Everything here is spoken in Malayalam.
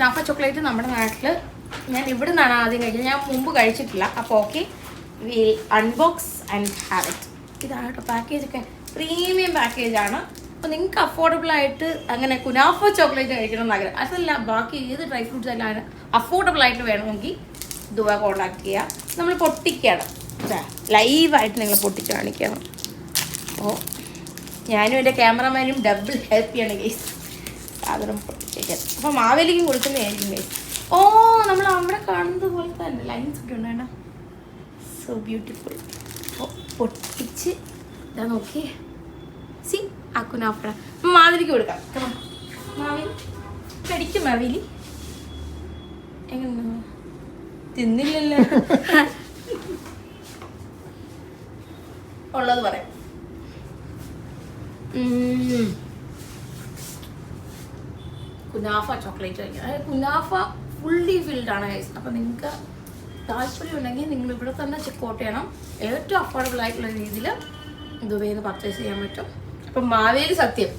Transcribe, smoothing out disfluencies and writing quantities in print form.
കുനാഫ ചോക്ലേറ്റ് നമ്മുടെ നാട്ടിൽ ഞാൻ ഇവിടെ നിന്നാണ് ആദ്യം കഴിച്ചത്. ഞാൻ മുമ്പ് കഴിച്ചിട്ടില്ല. അപ്പോൾ okay, will unbox and have it. ഇതാണ് കേട്ടോ പാക്കേജൊക്കെ, പ്രീമിയം പാക്കേജാണ്. അപ്പോൾ നിങ്ങൾക്ക് അഫോർഡബിൾ ആയിട്ട് അങ്ങനെ കുനാഫ ചോക്ലേറ്റ് കഴിക്കണം എന്നാഗ്രഹം, അതല്ല ബാക്കി ഏത് ഡ്രൈ ഫ്രൂട്ട്സ് എല്ലാം അഫോർഡബിൾ ആയിട്ട് വേണമെങ്കിൽ ദുബാ കോൺടാക്ട് ചെയ്യുക. നമ്മൾ പൊട്ടിക്കണം, ലൈവായിട്ട് നിങ്ങൾ പൊട്ടിച്ച് കാണിക്കണം. അപ്പോൾ ഞാനും എൻ്റെ ക്യാമറമാനും ഡബിൾ ഹെൽപ്പ് ചെയ്യണം ഗൈസ്, സാധനം പൊട്ടിച്ചേക്കാൻ. അപ്പോൾ മാവേലിക്കും കൊടുക്കുന്നതായിരിക്കും ഗൈസ്. ഓ, നമ്മൾ അവിടെ കാണുന്നത് പോലെ തന്നെ ലൈൻസ് ഒക്കെ ഉണ്ടാണ്, സോ ബ്യൂട്ടിഫുൾ. അപ്പോൾ പൊട്ടിച്ച് ഇതാ നോക്കി, സി ആ കുനാഫ മാവേലിക്ക് കൊടുക്കാം. മാവേലി കടിക്കും, മാവേലി എങ്ങനെ തിന്നില്ലല്ലോ ഉള്ളത് പറയാം. കുനാഫ ചോക്ലേറ്റ് കഴിക്കാം. അതായത് കുനാഫ ഫുള്ളി ഫിൽഡ് ആണ് ഗൈസ്. അപ്പം നിങ്ങൾക്ക് താല്പര്യം ഉണ്ടെങ്കിൽ നിങ്ങൾ ഇവിടെ തന്നെ ചെക്കൗട്ട് ചെയ്യണം. ഏറ്റവും അഫോർഡബിൾ ആയിട്ടുള്ള രീതിയിൽ ദുബൈയിൽ നിന്ന് പർച്ചേസ് ചെയ്യാൻ പറ്റും. അപ്പം മാവേലി സത്യം